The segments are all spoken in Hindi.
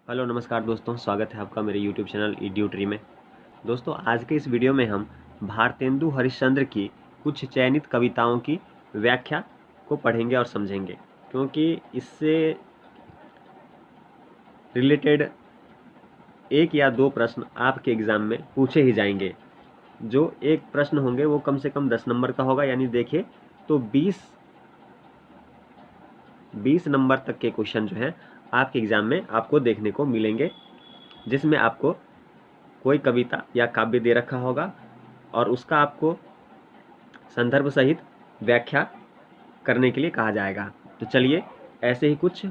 हेलो नमस्कार दोस्तों, स्वागत है आपका मेरे यूट्यूब चैनल ईड्यूट्री में। दोस्तों, आज के इस वीडियो में हम भारतेंदु हरिश्चंद्र की कुछ चयनित कविताओं की व्याख्या को पढ़ेंगे और समझेंगे, क्योंकि इससे रिलेटेड एक या दो प्रश्न आपके एग्ज़ाम में पूछे ही जाएंगे। जो एक प्रश्न होंगे वो कम से कम 10 नंबर का होगा, यानी देखिए तो 20 नंबर तक के क्वेश्चन जो हैं आपके एग्ज़ाम में आपको देखने को मिलेंगे, जिसमें आपको कोई कविता या काव्य दे रखा होगा और उसका आपको संदर्भ सहित व्याख्या करने के लिए कहा जाएगा। तो चलिए ऐसे ही कुछ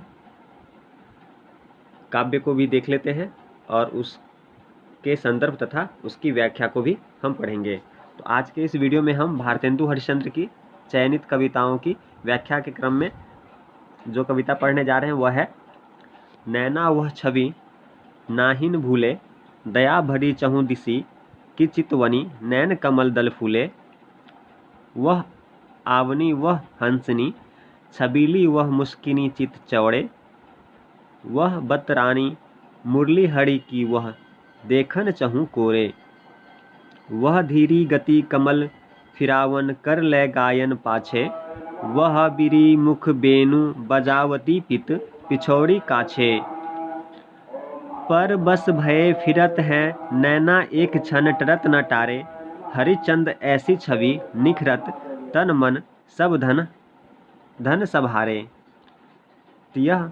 काव्य को भी देख लेते हैं और उसके संदर्भ तथा उसकी व्याख्या को भी हम पढ़ेंगे। तो आज के इस वीडियो में हम भारतेंदु हरिश्चंद्र की चयनित कविताओं की व्याख्या के क्रम में जो कविता पढ़ने जा रहे हैं वह है नैना वह छवि नाहिन भूले, दया भरी चहु दिसी की चितवनी नैन कमल दल फूले। वह आवनी वह हंसनी छबीली वह मुस्किनी चित चौड़े। वह बतरानी मुरली हरि की वह देखन चहु कोरे। वह धीरी गति कमल फिरावन कर ले गायन पाछे। वह बिरी मुख बेनु बजावती पित पिछौड़ी काछे। पर बस भये फिरत है नैना एक क्षण टरत न टारे। हरिचंद ऐसी छवि निखरत तन मन सब धन धन सभारे। तो यह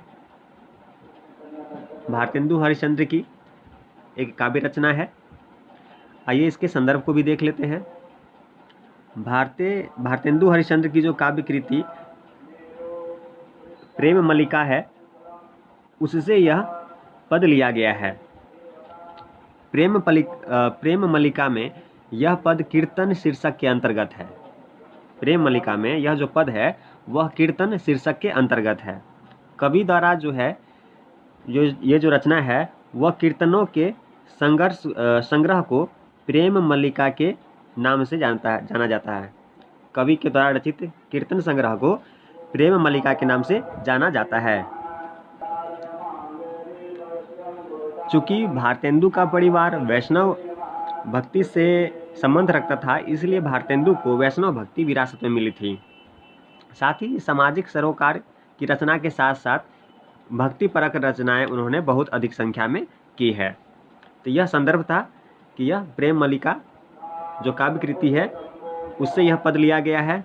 भारतेंदु हरिश्चंद्र की एक काव्य रचना है। आइए इसके संदर्भ को भी देख लेते हैं। भारतेंदु हरिश्चंद्र की जो काव्य कृति प्रेम मल्लिका है, उससे यह पद लिया गया है। प्रेम मल्लिका में यह पद कीर्तन शीर्षक के अंतर्गत है। प्रेम मल्लिका में यह जो पद है वह कीर्तन शीर्षक के अंतर्गत है। कवि द्वारा जो है ये जो रचना है वह कीर्तनों के संग्रह को प्रेम मल्लिका के नाम से जाना जाता है। कवि के द्वारा रचित कीर्तन संग्रह को प्रेम मल्लिका के नाम से जाना जाता है। चूंकि भारतेंदु का परिवार वैष्णव भक्ति से संबंध रखता था, इसलिए भारतेंदु को वैष्णव भक्ति विरासत में मिली थी। साथ ही सामाजिक सरोकार की रचना के साथ साथ भक्ति परक रचनाएं उन्होंने बहुत अधिक संख्या में की है। तो यह संदर्भ था कि यह प्रेम मल्लिका जो काव्य कृति है उससे यह पद लिया गया है।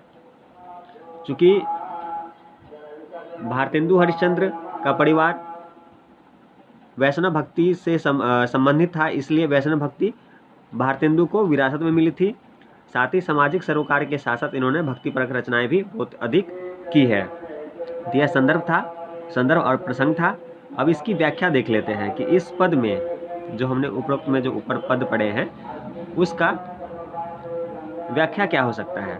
चूँकि भारतेंदु हरिश्चंद्र का परिवार वैष्णव भक्ति से संबंधित था, इसलिए वैष्णव भक्ति भारतेंदु को विरासत में मिली थी। साथ ही सामाजिक सरोकार के साथ साथ इन्होंने भक्ति परक रचनाएं भी बहुत अधिक की है। तो यह संदर्भ और प्रसंग था। अब इसकी व्याख्या देख लेते हैं कि इस पद में जो हमने उपरोक्त में जो ऊपर पद पढ़े हैं उसका व्याख्या क्या हो सकता है।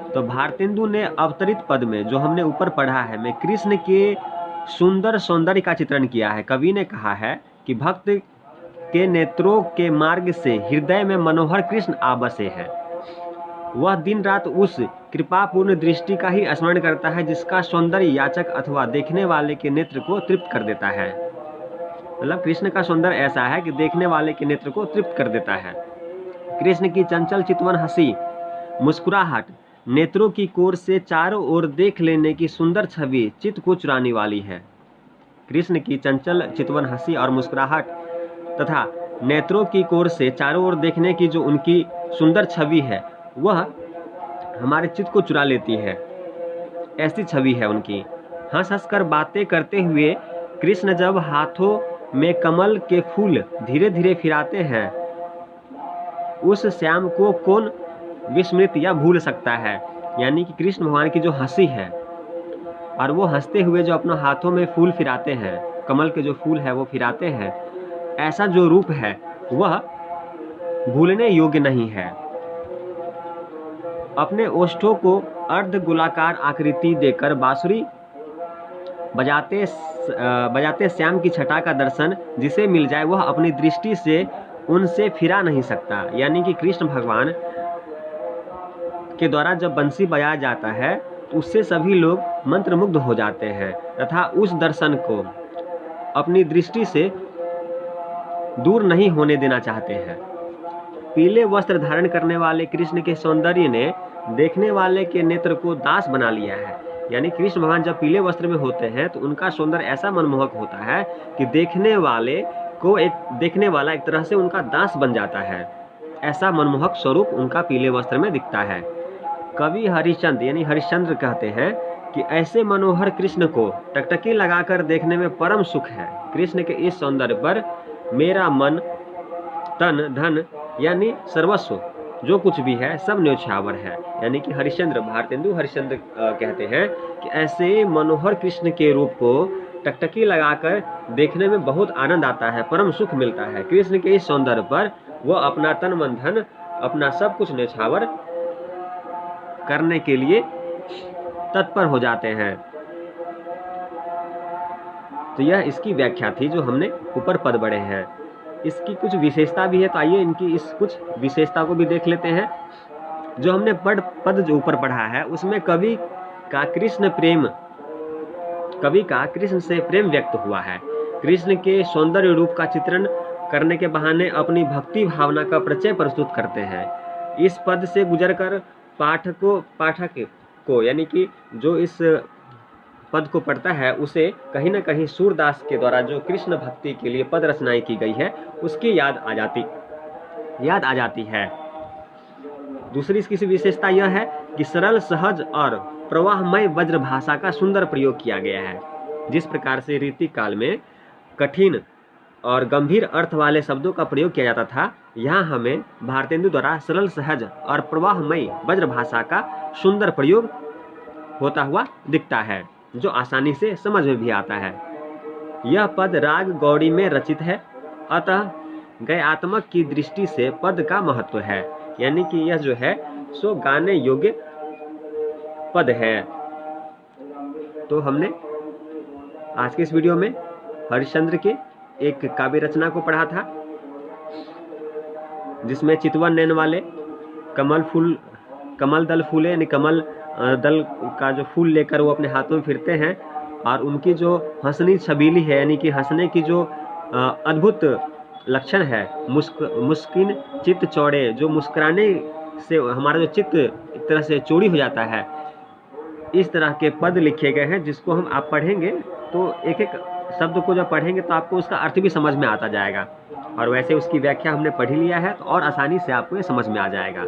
तो भारतेंदु ने अवतरित पद में जो हमने ऊपर पढ़ा है में कृष्ण के सुंदर सौंदर्य का चित्रण किया है। कवि ने कहा है कि भक्त के नेत्रों के मार्ग से हृदय में मनोहर कृष्ण आबसे हैं। वह दिन रात उस कृपापूर्ण दृष्टि का ही स्मरण करता है जिसका सौंदर्य याचक अथवा देखने वाले के नेत्र को तृप्त कर देता है। मतलब कृष्ण का सौंदर्य ऐसा है कि देखने वाले के नेत्र को तृप्त कर देता है। कृष्ण की चंचल चितवन हंसी मुस्कुराहट नेत्रों की कोर से चारों ओर देख लेने की सुंदर छवि चित्त को चुराने वाली है। कृष्ण की चंचल चितवन हंसी और मुस्कुराहट तथा नेत्रों की कोर से चारों ओर देखने की जो उनकी सुंदर छवि है वह हमारे चित्त को चुरा लेती है। ऐसी छवि है उनकी। हंस हंस कर बातें करते हुए कृष्ण जब हाथों में कमल के फूल धीरे धीरे फिराते हैं, उस श्याम को कौन विस्मृत या भूल सकता है। यानी कि कृष्ण भगवान की जो हंसी है और वो हंसते हुए जो अपने हाथों में फूल फिराते हैं, कमल के जो फूल है वो फिराते हैं, ऐसा जो रूप है वह भूलने योग्य नहीं है। अपने ओष्ठों को अर्ध गोलाकार आकृति देकर बांसुरी बजाते श्याम की छटा का दर्शन जिसे मिल जाए वह अपनी दृष्टि से उनसे फिरा नहीं सकता। यानी कि कृष्ण भगवान के द्वारा जब बंसी बजाया जाता है तो उससे सभी लोग मंत्रमुग्ध हो जाते हैं तथा उस दर्शन को अपनी दृष्टि से दूर नहीं होने देना चाहते हैं। पीले वस्त्र धारण करने वाले कृष्ण के सौंदर्य ने देखने वाले के नेत्र को दास बना लिया है। यानी कृष्ण भगवान जब पीले वस्त्र में होते हैं तो उनका सौंदर्य ऐसा मनमोहक होता है कि देखने वाला एक तरह से उनका दास बन जाता है। ऐसा मनमोहक स्वरूप उनका पीले वस्त्र में दिखता है। कवि हरिश्चंद्र यानी हरिश्चंद्र कहते हैं कि ऐसे मनोहर कृष्ण को टकटकी लगाकर देखने में परम सुख है। कृष्ण के इस सौंदर्य पर मेरा मन, तन, धन यानी सर्वस्व जो कुछ भी है सब न्योछावर है। यानी कि भारतेंदु हरिश्चंद्र कहते हैं कि ऐसे मनोहर कृष्ण के रूप को टकटकी लगाकर देखने में बहुत आनंद आता है, परम सुख मिलता है। कृष्ण के इस सौंदर्य पर वो अपना तन मन धन, अपना सब कुछ न्योछावर करने के लिए तत्पर हो जाते हैं। तो यह इसकी व्याख्या थी जो हमने ऊपर पद बढ़े हैं। इसकी कुछ विशेषता भी है, तो आइए इनकी इस कुछ विशेषता को भी देख लेते हैं। जो हमने पद जो ऊपर पढ़ा है उसमें कवि का कृष्ण से प्रेम व्यक्त हुआ है। कृष्ण के सौंदर्य रूप का चित्रण करने के बहाने अपनी भक्ति भावना का परिचय प्रस्तुत करते हैं। इस पद से गुजरकर पाठक को यानी कि जो इस पद को पढ़ता है उसे कहीं न कहीं सूरदास के द्वारा जो कृष्ण भक्ति के लिए पद रचनाएं की गई है उसकी याद आ जाती है। दूसरी इसकी विशेषता यह है कि सरल, सहज और प्रवाहमय ब्रज भाषा का सुंदर प्रयोग किया गया है। जिस प्रकार से रीति काल में कठिन और गंभीर अर्थ वाले शब्दों का प्रयोग किया जाता था, यहाँ हमें भारतेंदु द्वारा सरल, सहज और प्रवाहमय ब्रज भाषा का सुंदर प्रयोग होता हुआ दिखता है, जो आसानी से समझ में भी आता है। यह पद राग गौड़ी में रचित है, अतः गयात्मक की दृष्टि से पद का महत्व है। यानी कि यह जो है सो गाने योग्य पद है। तो हमने आज के इस वीडियो में हरिश्चंद्र के एक काव्य रचना को पढ़ा था, जिसमें चितवन नैन वाले कमल दल फूले यानी कमल दल का जो फूल लेकर वो अपने हाथों में फिरते हैं, और उनकी जो हंसनी छबीली है यानी कि हंसने की जो अद्भुत लक्षण है, मुस्किन चित्त चौड़े, जो मुस्कुराने से हमारा जो चित्त एक तरह से चौड़ी हो जाता है, इस तरह के पद लिखे गए हैं, जिसको आप पढ़ेंगे तो एक एक शब्द को जब पढ़ेंगे तो आपको उसका अर्थ भी समझ में आता जाएगा, और वैसे उसकी व्याख्या हमने पढ़ लिया है तो और आसानी से आपको ये समझ में आ जाएगा।